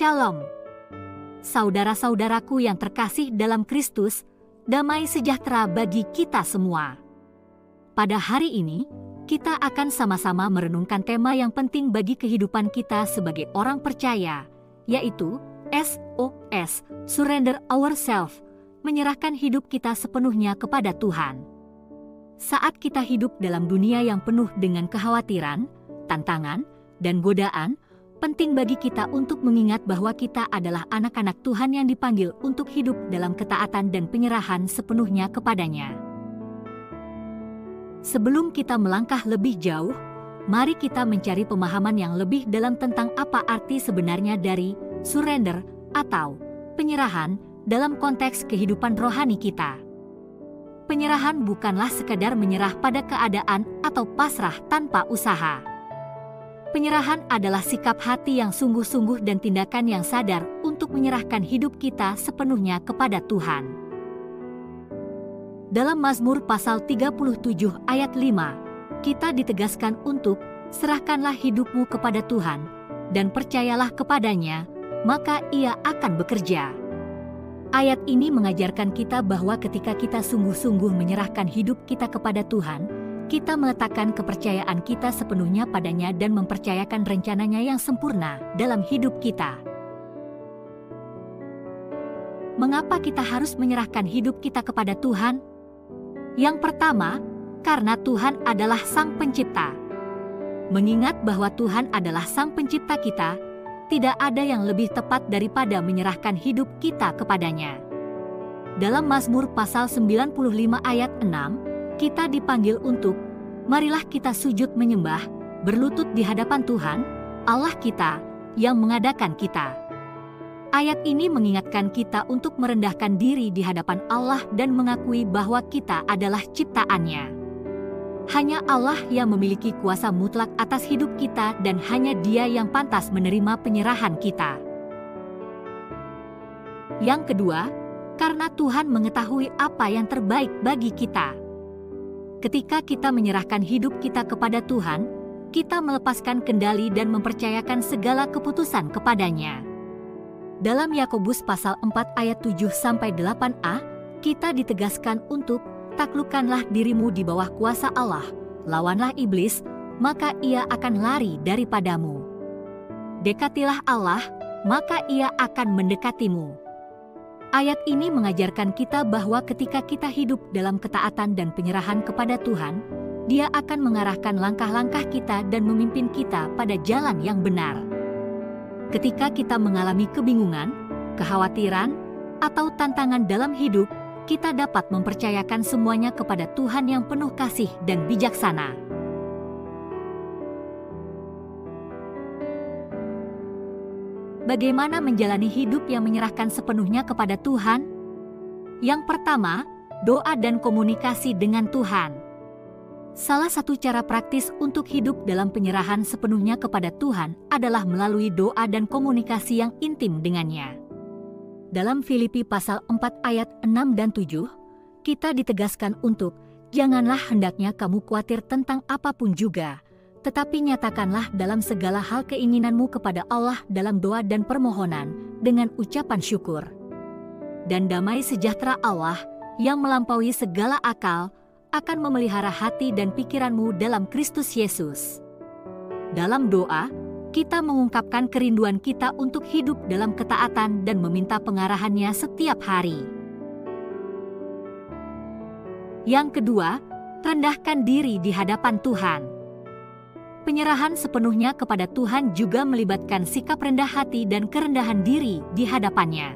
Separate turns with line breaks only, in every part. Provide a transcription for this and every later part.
Shalom. Saudara-saudaraku yang terkasih dalam Kristus, damai sejahtera bagi kita semua. Pada hari ini, kita akan sama-sama merenungkan tema yang penting bagi kehidupan kita sebagai orang percaya, yaitu SOS, Surrender Ourselves, menyerahkan hidup kita sepenuhnya kepada Tuhan. Saat kita hidup dalam dunia yang penuh dengan kekhawatiran, tantangan, dan godaan, penting bagi kita untuk mengingat bahwa kita adalah anak-anak Tuhan yang dipanggil untuk hidup dalam ketaatan dan penyerahan sepenuhnya kepadanya. Sebelum kita melangkah lebih jauh, mari kita mencari pemahaman yang lebih dalam tentang apa arti sebenarnya dari surrender atau penyerahan dalam konteks kehidupan rohani kita. Penyerahan bukanlah sekadar menyerah pada keadaan atau pasrah tanpa usaha. Penyerahan adalah sikap hati yang sungguh-sungguh dan tindakan yang sadar untuk menyerahkan hidup kita sepenuhnya kepada Tuhan. Dalam Mazmur pasal 37 ayat 5, kita ditegaskan untuk serahkanlah hidupmu kepada Tuhan dan percayalah kepadanya, maka Ia akan bekerja. Ayat ini mengajarkan kita bahwa ketika kita sungguh-sungguh menyerahkan hidup kita kepada Tuhan, kita meletakkan kepercayaan kita sepenuhnya padanya dan mempercayakan rencananya yang sempurna dalam hidup kita. Mengapa kita harus menyerahkan hidup kita kepada Tuhan? Yang pertama, karena Tuhan adalah Sang Pencipta. Mengingat bahwa Tuhan adalah Sang Pencipta kita, tidak ada yang lebih tepat daripada menyerahkan hidup kita kepadanya. Dalam Mazmur pasal 95 ayat 6, kita dipanggil untuk, marilah kita sujud menyembah, berlutut di hadapan Tuhan, Allah kita, yang mengadakan kita. Ayat ini mengingatkan kita untuk merendahkan diri di hadapan Allah dan mengakui bahwa kita adalah ciptaannya. Hanya Allah yang memiliki kuasa mutlak atas hidup kita dan hanya Dia yang pantas menerima penyerahan kita. Yang kedua, karena Tuhan mengetahui apa yang terbaik bagi kita. Ketika kita menyerahkan hidup kita kepada Tuhan, kita melepaskan kendali dan mempercayakan segala keputusan kepadanya. Dalam Yakobus pasal 4 ayat 7-8a, kita ditegaskan untuk taklukkanlah dirimu di bawah kuasa Allah, lawanlah iblis, maka ia akan lari daripadamu. Dekatilah Allah, maka ia akan mendekatimu. Ayat ini mengajarkan kita bahwa ketika kita hidup dalam ketaatan dan penyerahan kepada Tuhan, Dia akan mengarahkan langkah-langkah kita dan memimpin kita pada jalan yang benar. Ketika kita mengalami kebingungan, kekhawatiran, atau tantangan dalam hidup, kita dapat mempercayakan semuanya kepada Tuhan yang penuh kasih dan bijaksana. Bagaimana menjalani hidup yang menyerahkan sepenuhnya kepada Tuhan? Yang pertama, doa dan komunikasi dengan Tuhan. Salah satu cara praktis untuk hidup dalam penyerahan sepenuhnya kepada Tuhan adalah melalui doa dan komunikasi yang intim dengannya. Dalam Filipi pasal 4 ayat 6 dan 7, kita ditegaskan untuk, janganlah hendaknya kamu khawatir tentang apapun juga, tetapi nyatakanlah dalam segala hal keinginanmu kepada Allah dalam doa dan permohonan dengan ucapan syukur. Dan damai sejahtera Allah yang melampaui segala akal akan memelihara hati dan pikiranmu dalam Kristus Yesus. Dalam doa, kita mengungkapkan kerinduan kita untuk hidup dalam ketaatan dan meminta pengarahannya setiap hari. Yang kedua, rendahkan diri di hadapan Tuhan. Penyerahan sepenuhnya kepada Tuhan juga melibatkan sikap rendah hati dan kerendahan diri di hadapannya.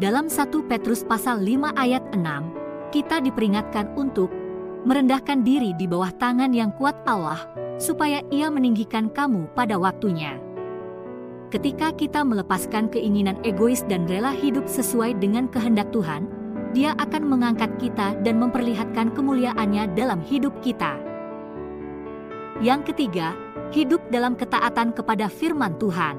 Dalam 1 Petrus pasal 5 ayat 6, kita diperingatkan untuk merendahkan diri di bawah tangan yang kuat Allah, supaya Ia meninggikan kamu pada waktunya. Ketika kita melepaskan keinginan egois dan rela hidup sesuai dengan kehendak Tuhan, Dia akan mengangkat kita dan memperlihatkan kemuliaan-Nya dalam hidup kita. Yang ketiga, hidup dalam ketaatan kepada firman Tuhan.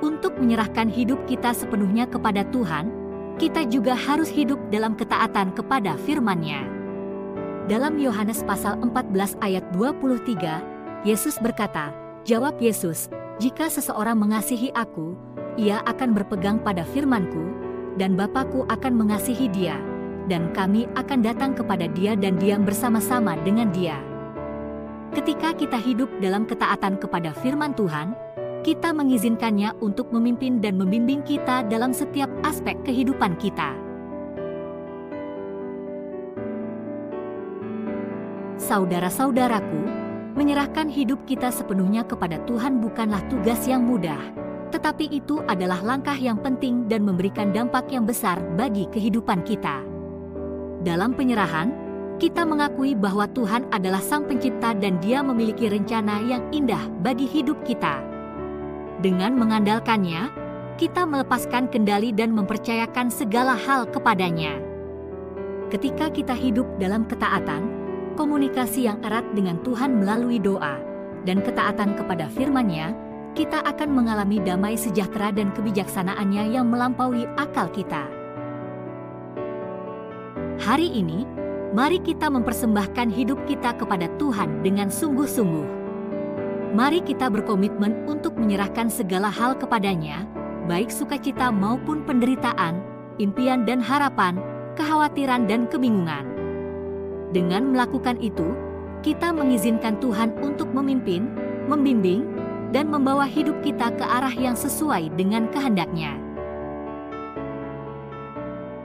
Untuk menyerahkan hidup kita sepenuhnya kepada Tuhan, kita juga harus hidup dalam ketaatan kepada firman-Nya. Dalam Yohanes pasal 14 ayat 23, Yesus berkata, jawab Yesus, jika seseorang mengasihi aku, ia akan berpegang pada firman-Ku, dan Bapa-Ku akan mengasihi dia, dan kami akan datang kepada dia dan diam bersama-sama dengan dia. Ketika kita hidup dalam ketaatan kepada firman Tuhan, kita mengizinkannya untuk memimpin dan membimbing kita dalam setiap aspek kehidupan kita. Saudara-saudaraku, menyerahkan hidup kita sepenuhnya kepada Tuhan bukanlah tugas yang mudah, tetapi itu adalah langkah yang penting dan memberikan dampak yang besar bagi kehidupan kita. Dalam penyerahan, kita mengakui bahwa Tuhan adalah Sang Pencipta dan Dia memiliki rencana yang indah bagi hidup kita. Dengan mengandalkannya, kita melepaskan kendali dan mempercayakan segala hal kepadanya. Ketika kita hidup dalam ketaatan, komunikasi yang erat dengan Tuhan melalui doa, dan ketaatan kepada firman-Nya, kita akan mengalami damai sejahtera dan kebijaksanaannya yang melampaui akal kita. Hari ini, mari kita mempersembahkan hidup kita kepada Tuhan dengan sungguh-sungguh. Mari kita berkomitmen untuk menyerahkan segala hal kepadanya, baik sukacita maupun penderitaan, impian dan harapan, kekhawatiran dan kebingungan. Dengan melakukan itu, kita mengizinkan Tuhan untuk memimpin, membimbing, dan membawa hidup kita ke arah yang sesuai dengan kehendak-Nya.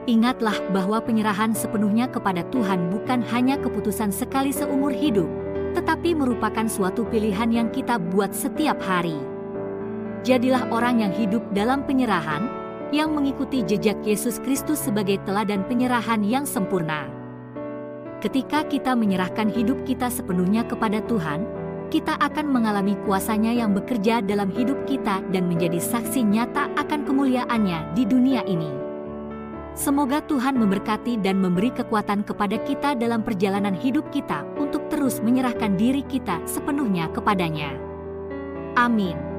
Ingatlah bahwa penyerahan sepenuhnya kepada Tuhan bukan hanya keputusan sekali seumur hidup, tetapi merupakan suatu pilihan yang kita buat setiap hari. Jadilah orang yang hidup dalam penyerahan, yang mengikuti jejak Yesus Kristus sebagai teladan penyerahan yang sempurna. Ketika kita menyerahkan hidup kita sepenuhnya kepada Tuhan, kita akan mengalami kuasa-Nya yang bekerja dalam hidup kita dan menjadi saksi nyata akan kemuliaan-Nya di dunia ini. Semoga Tuhan memberkati dan memberi kekuatan kepada kita dalam perjalanan hidup kita untuk terus menyerahkan diri kita sepenuhnya kepadanya. Amin.